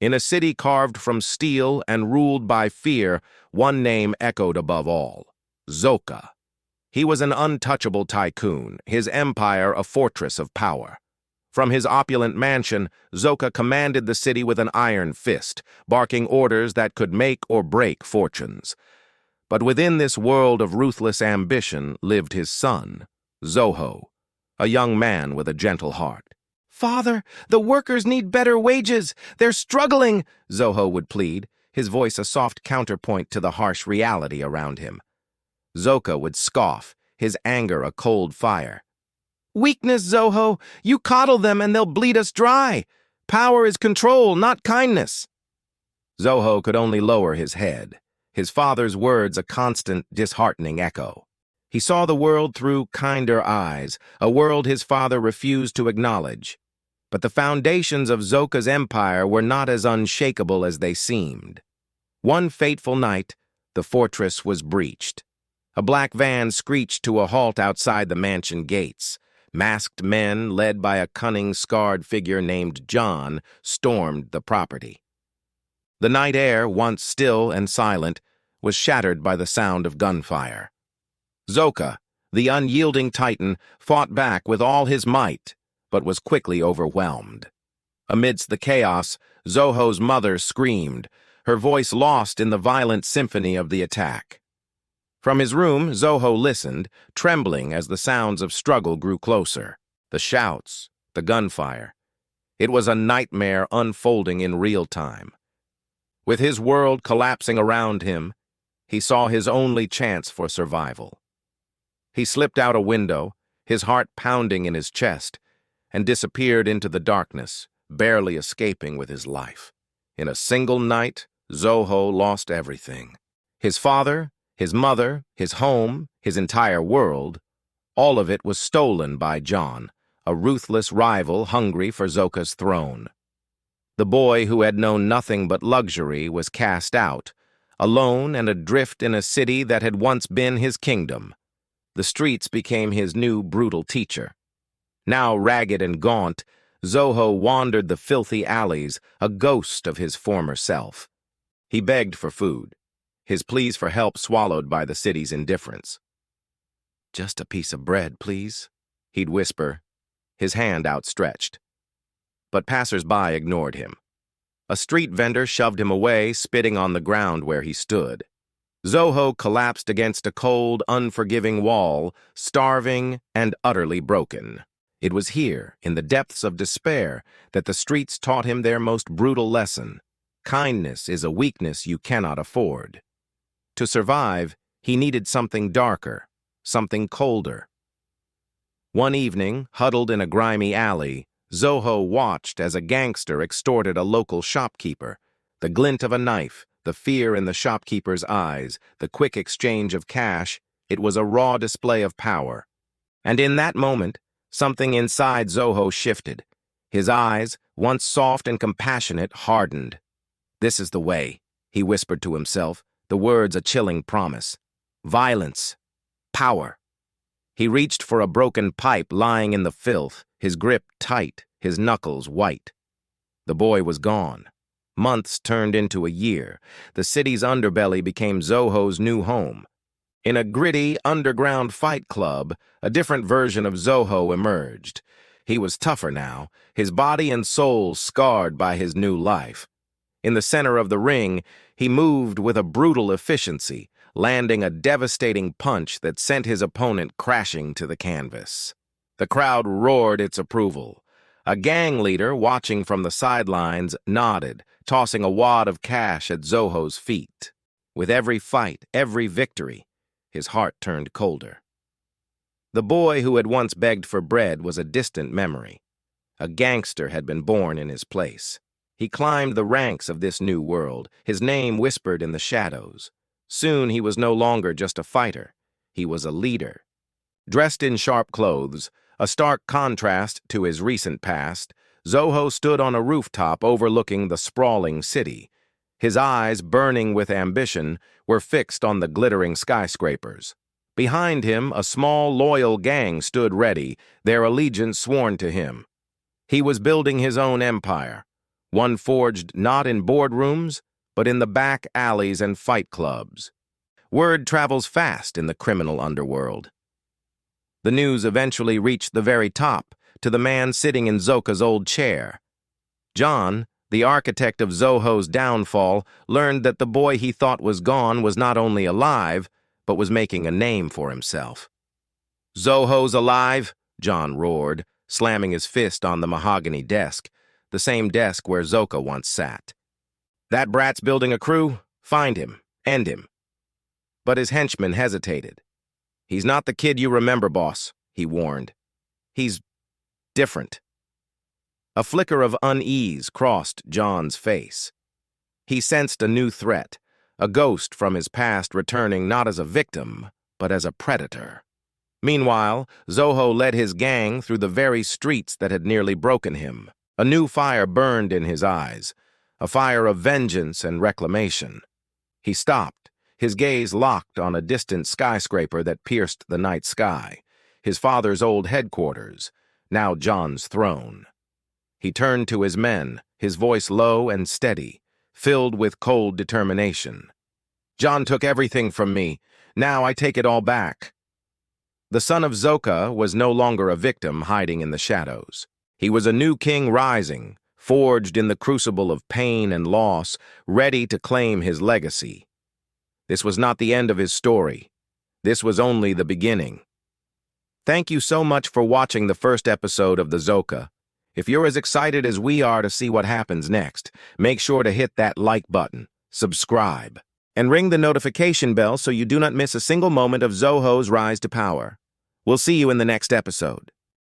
In a city carved from steel and ruled by fear, one name echoed above all: Zoca. He was an untouchable tycoon, his empire a fortress of power. From his opulent mansion, Zoca commanded the city with an iron fist, barking orders that could make or break fortunes. But within this world of ruthless ambition lived his son, Zoho, a young man with a gentle heart. "Father, the workers need better wages. They're struggling," Zoho would plead, his voice a soft counterpoint to the harsh reality around him. Zoca would scoff, his anger a cold fire. "Weakness, Zoho. You coddle them and they'll bleed us dry. Power is control, not kindness." Zoho could only lower his head, his father's words a constant, disheartening echo. He saw the world through kinder eyes, a world his father refused to acknowledge. But the foundations of Zoca's empire were not as unshakable as they seemed. One fateful night, the fortress was breached. A black van screeched to a halt outside the mansion gates. Masked men, led by a cunning, scarred figure named John, stormed the property. The night air, once still and silent, was shattered by the sound of gunfire. Zoca, the unyielding titan, fought back with all his might, but was quickly overwhelmed. Amidst the chaos, Zoho's mother screamed, her voice lost in the violent symphony of the attack. From his room, Zoho listened, trembling as the sounds of struggle grew closer. The shouts, the gunfire. It was a nightmare unfolding in real time. With his world collapsing around him, he saw his only chance for survival. He slipped out a window, his heart pounding in his chest, and disappeared into the darkness, barely escaping with his life. In a single night, Zoho lost everything. His father, his mother, his home, his entire world, all of it was stolen by John, a ruthless rival hungry for Zoca's throne. The boy who had known nothing but luxury was cast out, alone and adrift in a city that had once been his kingdom. The streets became his new brutal teacher. Now ragged and gaunt, Zoho wandered the filthy alleys, a ghost of his former self. He begged for food, his pleas for help swallowed by the city's indifference. "Just a piece of bread, please," he'd whisper, his hand outstretched. But passers-by ignored him. A street vendor shoved him away, spitting on the ground where he stood. Zoho collapsed against a cold, unforgiving wall, starving and utterly broken. It was here, in the depths of despair, that the streets taught him their most brutal lesson. Kindness is a weakness you cannot afford. To survive, he needed something darker, something colder. One evening, huddled in a grimy alley, Zoho watched as a gangster extorted a local shopkeeper. The glint of a knife, the fear in the shopkeeper's eyes, the quick exchange of cash, it was a raw display of power. And in that moment, something inside Zoho shifted. His eyes, once soft and compassionate, hardened. "This is the way," he whispered to himself, the words a chilling promise. Violence. Power. He reached for a broken pipe lying in the filth, his grip tight, his knuckles white. The boy was gone. Months turned into a year. The city's underbelly became Zoho's new home. In a gritty, underground fight club, a different version of Zoho emerged. He was tougher now, his body and soul scarred by his new life. In the center of the ring, he moved with a brutal efficiency, landing a devastating punch that sent his opponent crashing to the canvas. The crowd roared its approval. A gang leader, watching from the sidelines, nodded, tossing a wad of cash at Zoho's feet. With every fight, every victory, his heart turned colder. The boy who had once begged for bread was a distant memory. A gangster had been born in his place. He climbed the ranks of this new world, his name whispered in the shadows. Soon he was no longer just a fighter. He was a leader. Dressed in sharp clothes, a stark contrast to his recent past, Zoho stood on a rooftop overlooking the sprawling city. His eyes, burning with ambition, were fixed on the glittering skyscrapers. Behind him, a small, loyal gang stood ready, their allegiance sworn to him. He was building his own empire, one forged not in boardrooms, but in the back alleys and fight clubs. Word travels fast in the criminal underworld. The news eventually reached the very top, to the man sitting in Zoca's old chair. John, the architect of Zoho's downfall, learned that the boy he thought was gone was not only alive, but was making a name for himself. "Zoho's alive?" John roared, slamming his fist on the mahogany desk, the same desk where Zoca once sat. "That brat's building a crew? Find him. End him." But his henchman hesitated. "He's not the kid you remember, boss," he warned. "He's different." A flicker of unease crossed John's face. He sensed a new threat, a ghost from his past returning not as a victim, but as a predator. Meanwhile, Zoho led his gang through the very streets that had nearly broken him. A new fire burned in his eyes, a fire of vengeance and reclamation. He stopped, his gaze locked on a distant skyscraper that pierced the night sky, his father's old headquarters, now John's throne. He turned to his men, his voice low and steady, filled with cold determination. "John took everything from me. Now I take it all back." The son of Zoca was no longer a victim hiding in the shadows. He was a new king rising, forged in the crucible of pain and loss, ready to claim his legacy. This was not the end of his story. This was only the beginning. Thank you so much for watching the first episode of the Zoca. If you're as excited as we are to see what happens next, make sure to hit that like button, subscribe, and ring the notification bell so you do not miss a single moment of Zoho's rise to power. We'll see you in the next episode.